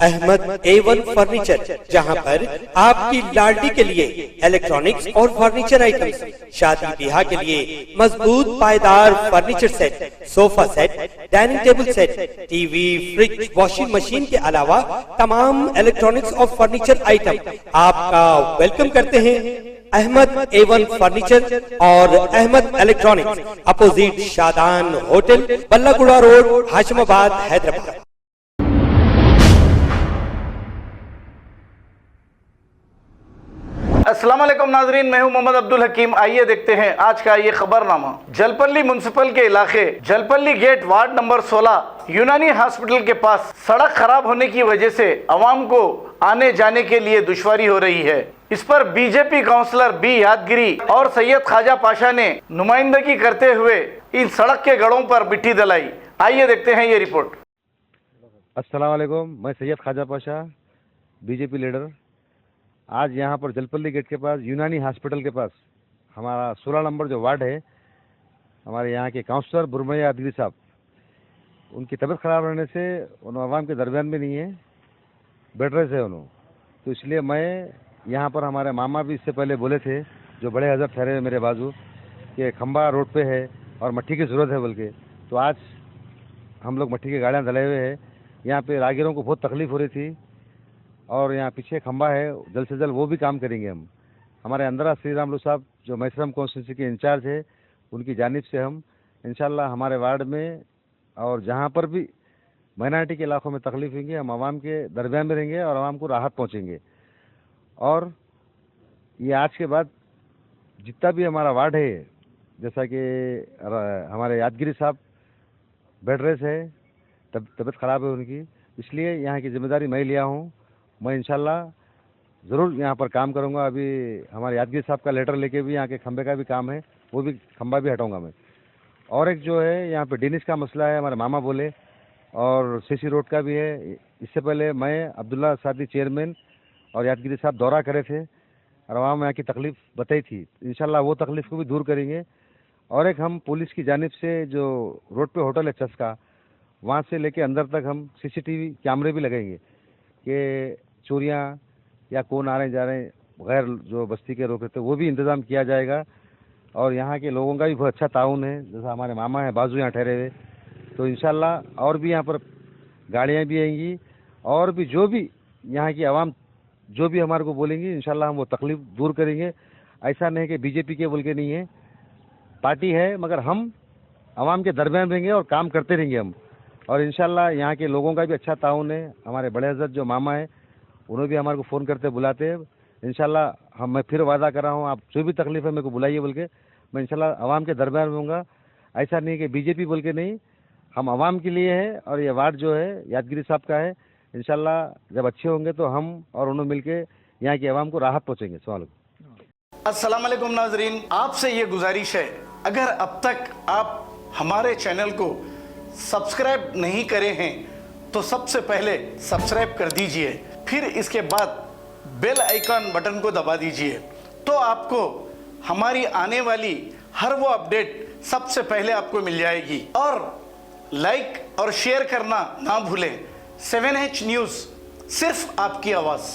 Ahmad A1 furniture, जहां पर आपकी लाडली के लिए इलेक्ट्रॉनिक्स और फर्नीचर आइटम्स, शादी ब्याह के लिए मजबूत पायदार furniture set, sofa set, dining table set, TV, fridge, washing machine के अलावा तमाम इलेक्ट्रॉनिक्स और फर्नीचर आइटम आपका वेलकम करते हैं। अहमद A1 फर्नीचर और Ahmed electronics, opposite Shadan hotel, Ballaguda road, Hashimabad, Hyderabad. अस्सलाम वालेकुम नाजरीन, मैं हूं मोहम्मद अब्दुल हकीम। आइए देखते हैं आज का ये खबरनामा। जलपल्ली म्युनिसिपल के इलाके जलपल्ली गेट वार्ड नंबर 16 यूनानी हॉस्पिटल के पास सड़क खराब होने की वजह से आवाम को आने जाने के लिए दुश्वारी हो रही है। इस पर बीजेपी काउंसलर बी यादगिरी और सैयद ख्वाजा पाशा ने नुमाइंदगी करते हुए इन सड़क के गड़ों पर मिट्टी दलाई। आइए देखते हैं ये रिपोर्ट। अस्सलाम वालेकुम, मैं सैयद ख्वाजा पाशा, बीजेपी लीडर। आज यहाँ पर जलपल्ली गेट के पास यूनानी हॉस्पिटल के पास हमारा 16 नंबर जो वार्ड है, हमारे यहाँ के काउंसलर बुरमैया यादगिरी साहब, उनकी तबीयत ख़राब रहने से उन आवाम के दरमियान में नहीं है, बेड रेस्ट है उन्होंने। तो इसलिए मैं यहाँ पर, हमारे मामा भी इससे पहले बोले थे, जो बड़े हजरत ठहरे हुए मेरे बाजू, कि खंबा रोड पे है और मट्टी की ज़रूरत है बोल के। तो आज हम लोग मट्टी की गाड़ियाँ धले हुए हैं। यहाँ पे राहगीरों को बहुत तकलीफ़ हो रही थी और यहाँ पीछे खंबा है, जल्द से जल्द वो भी काम करेंगे हम। हमारे अंदरा श्री रामलू साहब जो मैसरम कॉन्स्टिट्यूंसी के इंचार्ज है, उनकी जानिब से हम इंशाल्लाह हमारे वार्ड में और जहाँ पर भी माइनॉरिटी के इलाकों में तकलीफ होंगी, हम आवाम के दरमियान में रहेंगे और आवाम को राहत पहुँचेंगे। और ये आज के बाद जितना भी हमारा वार्ड है, जैसा कि हमारे यादगिरी साहब बेड रेस्ट है, तबीयत ख़राब है उनकी, इसलिए यहाँ की जिम्मेदारी मैं लिया हूँ। मैं इंशाल्लाह ज़रूर यहाँ पर काम करूँगा। अभी हमारे यादगिरी साहब का लेटर लेके भी यहाँ के खंबे का भी काम है, वो भी खंबा भी हटाऊँगा मैं। और एक जो है यहाँ पे डिनिस का मसला है, हमारे मामा बोले, और सीसी रोड का भी है। इससे पहले मैं अब्दुल्ला सादी चेयरमैन और यादगिरी साहब दौरा करे थे और आवाम यहाँ की तकलीफ़ बताई थी। इंशाल्लाह वो तकलीफ़ को भी दूर करेंगे। और एक हम पुलिस की जानिब से जो रोड पे होटल है चस्का, वहाँ से लेके अंदर तक हम CCTV कैमरे भी लगाएंगे कि चोरियाँ या कौन आ रहे जा रहे गैर जो बस्ती के रोक रहे थे, वो भी इंतज़ाम किया जाएगा। और यहाँ के लोगों का भी बहुत अच्छा ताउन है, जैसा हमारे मामा हैं बाजू यहाँ ठहरे हुए, तो इंशाल्लाह और भी यहाँ पर गाड़ियाँ भी आएंगी और भी जो भी यहाँ की आवाम जो भी हमारे को बोलेंगी, इंशाल्लाह हम वो तकलीफ़ दूर करेंगे। ऐसा नहीं कि बीजेपी के बोल के नहीं है, पार्टी है, मगर हम आवाम के दरमियान रहेंगे और काम करते रहेंगे हम। और इंशाल्लाह यहाँ के लोगों का भी अच्छा ताउन है। हमारे बड़े हजरत जो मामा है, उन्होंने भी हमारे को फ़ोन करते बुलाते हैं। इंशाल्लाह मैं फिर वादा कर रहा हूँ, आप जो भी तकलीफ़ है मेरे को बुलाइए बोल के, मैं इंशाल्लाह आवाम के दरमियान में होऊंगा। ऐसा नहीं कि बीजेपी बोल के नहीं, हम आवाम के लिए है। और ये वार्ड जो है यादगिरी साहब का है, इंशाल्लाह जब अच्छे होंगे तो हम और उन्होंने मिल के यहाँ की आवाम को राहत पहुँचेंगे। सवाल। अस्सलाम वालेकुम नाजरीन, आपसे ये गुजारिश है, अगर अब तक आप हमारे चैनल को सब्सक्राइब नहीं करे हैं तो सबसे पहले सब्सक्राइब कर दीजिए, फिर इसके बाद बेल आइकन बटन को दबा दीजिए, तो आपको हमारी आने वाली हर वो अपडेट सबसे पहले आपको मिल जाएगी। और लाइक और शेयर करना ना भूलें। 7H न्यूज़, सिर्फ आपकी आवाज़।